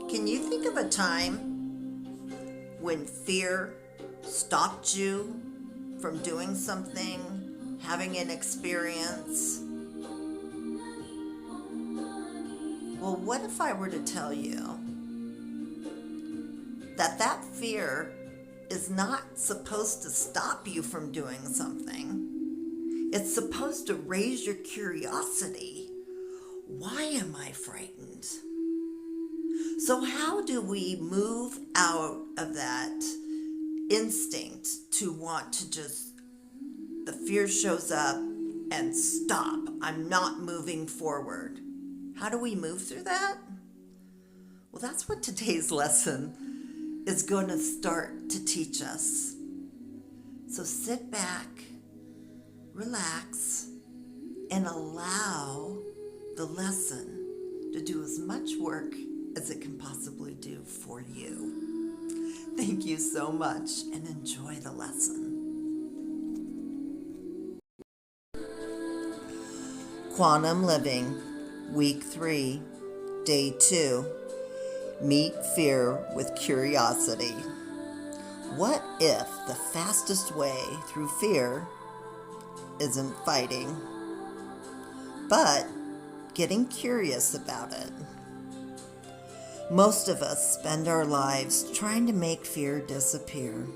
Can you think of a time when fear stopped you from doing something, having an experience? Well, what if I were to tell you that fear is not supposed to stop you from doing something? It's supposed to raise your curiosity. Why am I frightened? So how do we move out of that instinct to want to just, the fear shows up and stop, I'm not moving forward? How do we move through that? Well, that's what today's lesson is going to start to teach us. So sit back, relax, and allow the lesson to do as much work as it can possibly do for you. Thank you so much and enjoy the lesson. Quantum Living, Week 3, Day 2. Meet fear with curiosity. What if the fastest way through fear isn't fighting, but getting curious about it? Most of us spend our lives trying to make fear disappear.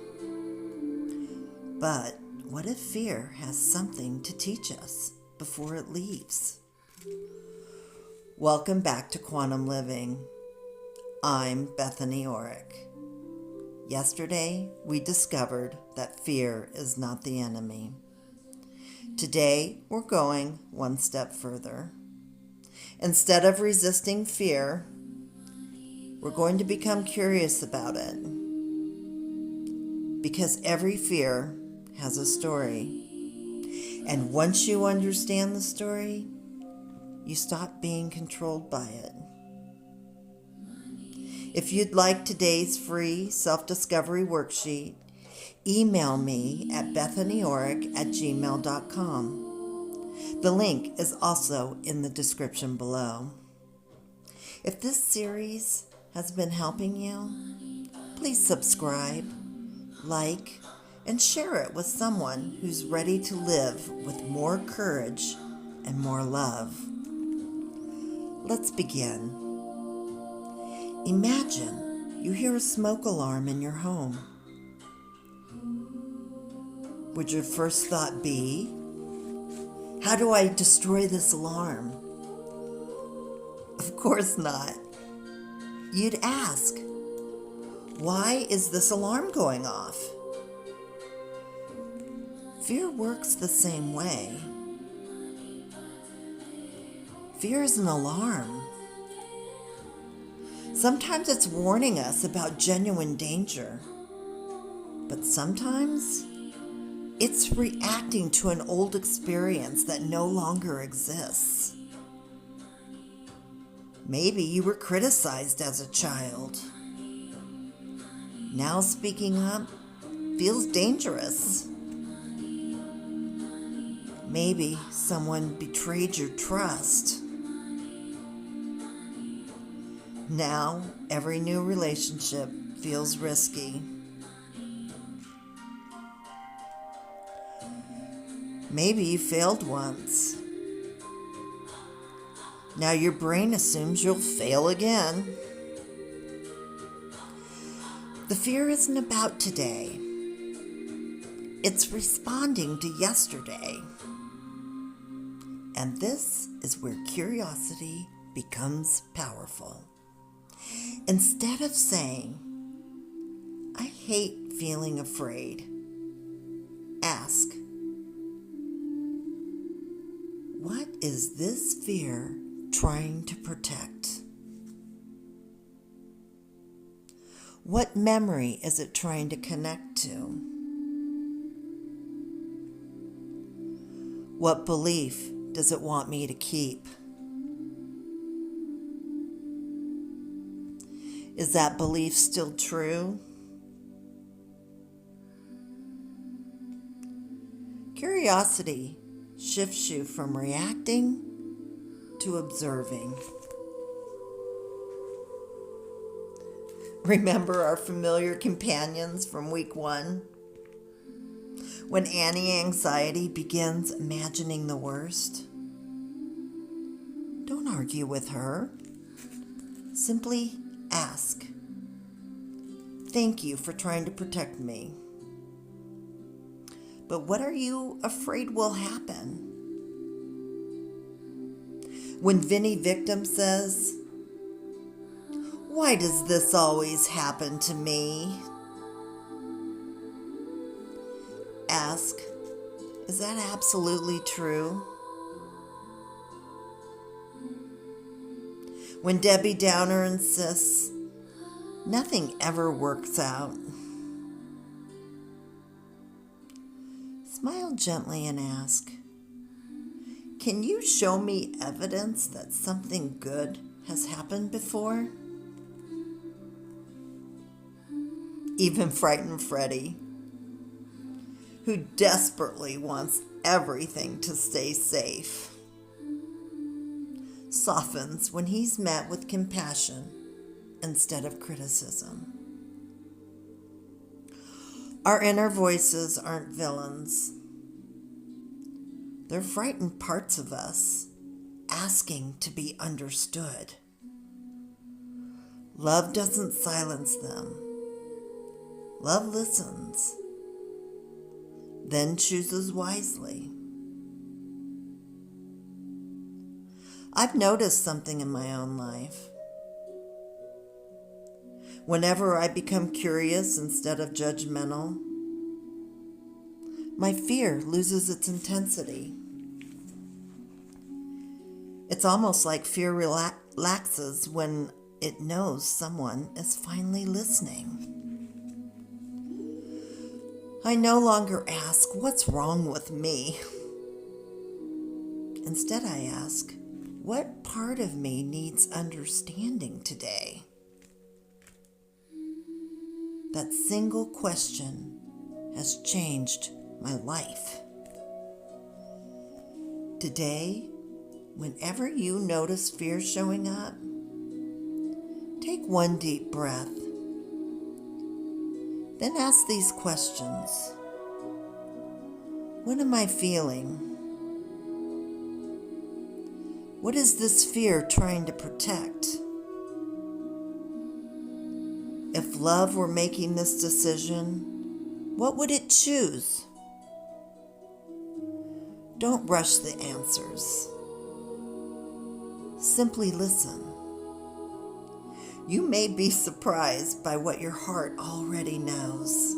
But what if fear has something to teach us before it leaves? Welcome back to Quantum Living. I'm Bethany Orrick. Yesterday, we discovered that fear is not the enemy. Today, we're going one step further. Instead of resisting fear, we're going to become curious about it. Because every fear has a story. And once you understand the story, you stop being controlled by it. If you'd like today's free self-discovery worksheet, email me at bethanyorrick@gmail.com. The link is also in the description below. If this series has been helping you, please subscribe, like, and share it with someone who's ready to live with more courage and more love. Let's begin. Imagine you hear a smoke alarm in your home. Would your first thought be, how do I destroy this alarm? Of course not. You'd ask, why is this alarm going off? Fear works the same way. Fear is an alarm. Sometimes it's warning us about genuine danger, but sometimes it's reacting to an old experience that no longer exists. Maybe you were criticized as a child. Now speaking up feels dangerous. Maybe someone betrayed your trust. Now every new relationship feels risky. Maybe you failed once. Now your brain assumes you'll fail again. The fear isn't about today. It's responding to yesterday. And this is where curiosity becomes powerful. Instead of saying, I hate feeling afraid, ask, what is this fear trying to protect? What memory is it trying to connect to? What belief does it want me to keep? Is that belief still true? Curiosity shifts you from reacting to observing. Remember our familiar companions from week 1? When Annie anxiety begins imagining the worst, don't argue with her. Simply ask. Thank you for trying to protect me. But what are you afraid will happen? When Vinny victim says, "Why does this always happen to me?" Ask, is that absolutely true? When Debbie Downer insists, nothing ever works out, smile gently and ask, can you show me evidence that something good has happened before? Even frightened Freddie, who desperately wants everything to stay safe, softens when he's met with compassion instead of criticism. Our inner voices aren't villains. They're frightened parts of us asking to be understood. Love doesn't silence them. Love listens, then chooses wisely. I've noticed something in my own life. Whenever I become curious instead of judgmental, my fear loses its intensity. It's almost like fear relaxes when it knows someone is finally listening. I no longer ask, what's wrong with me? Instead, I ask, what part of me needs understanding today? That single question has changed my life. Today, whenever you notice fear showing up, take one deep breath. Then ask these questions. What am I feeling? What is this fear trying to protect? If love were making this decision, what would it choose? Don't rush the answers. Simply listen. You may be surprised by what your heart already knows.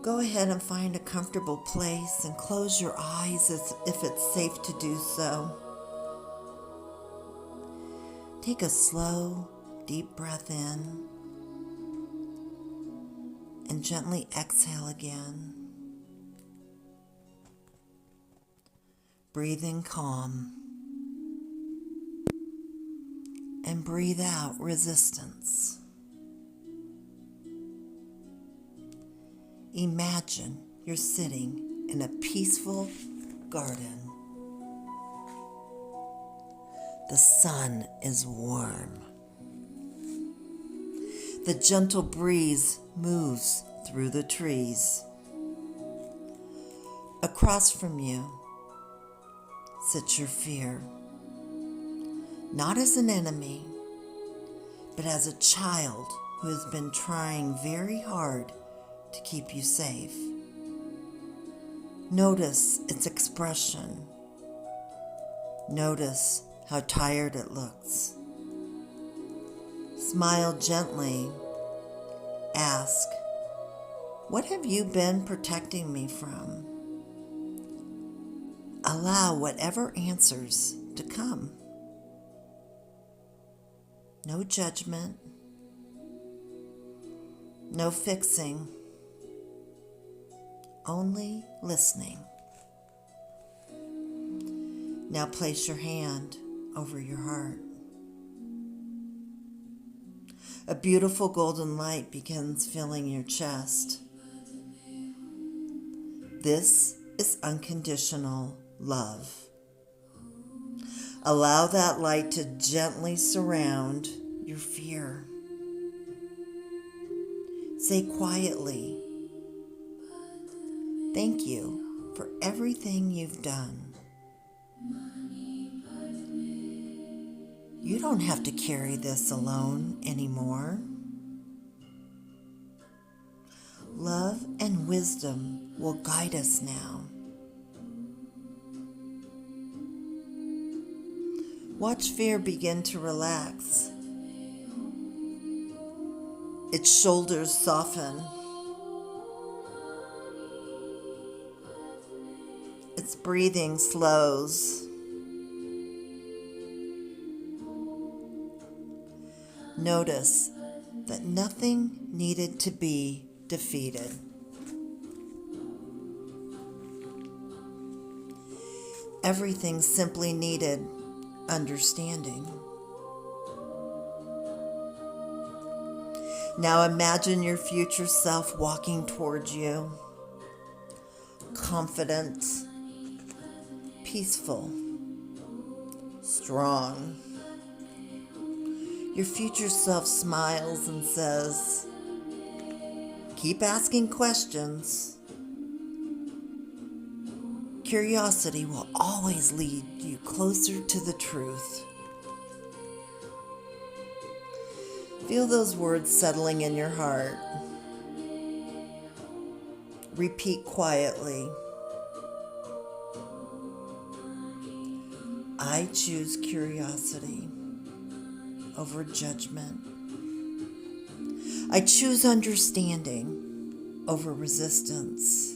Go ahead and find a comfortable place and close your eyes as if it's safe to do so. Take a slow, deep breath in and gently exhale again. Breathe in calm and breathe out resistance. Imagine you're sitting in a peaceful garden. The sun is warm. The gentle breeze moves through the trees. Across from you sits your fear, not as an enemy, but as a child who has been trying very hard to keep you safe. Notice its expression. Notice how tired it looks. Smile gently. Ask, what have you been protecting me from? Allow whatever answers to come. No judgment, no fixing, only listening. Now place your hand over your heart. A beautiful golden light begins filling your chest. This is unconditional love. Allow that light to gently surround your fear. Say quietly, "Thank you for everything you've done. You don't have to carry this alone anymore. Love and wisdom will guide us now." Watch fear begin to relax. Its shoulders soften. Its breathing slows. Notice that nothing needed to be defeated. Everything simply needed understanding. Now imagine your future self walking towards you, confident, peaceful, strong. Your future self smiles and says, "Keep asking questions. Curiosity will always lead you closer to the truth." Feel those words settling in your heart. Repeat quietly, "I choose curiosity over judgment. I choose understanding over resistance.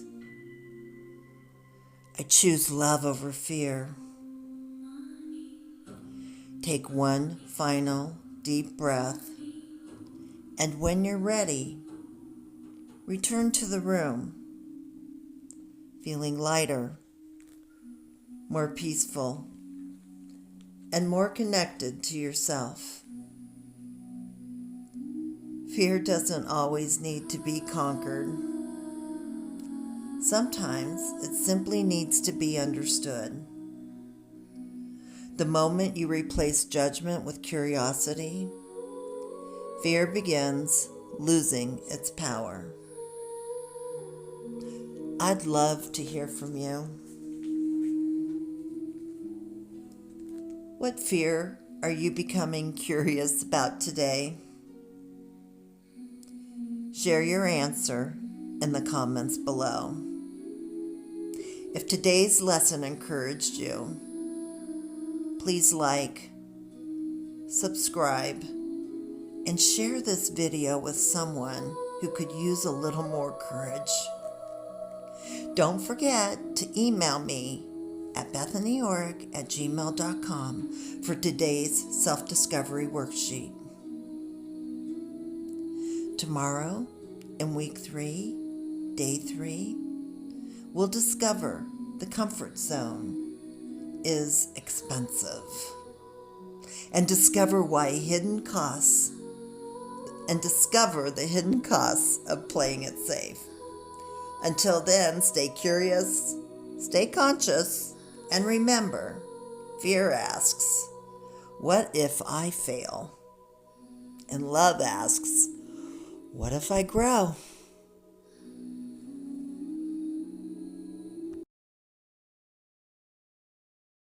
I choose love over fear." Take one final deep breath, and when you're ready, return to the room, feeling lighter, more peaceful, and more connected to yourself. Fear doesn't always need to be conquered. Sometimes it simply needs to be understood. The moment you replace judgment with curiosity, fear begins losing its power. I'd love to hear from you. What fear are you becoming curious about today? Share your answer in the comments below. If today's lesson encouraged you, please like, subscribe, and share this video with someone who could use a little more courage. Don't forget to email me at bethanyorrick@gmail.com for today's self-discovery worksheet. Tomorrow, in week 3, day 3, we'll discover the comfort zone is expensive and discover the hidden costs of playing it safe. Until then, stay curious, stay conscious, and remember, fear asks, "What if I fail?" And love asks, "What if I grow?"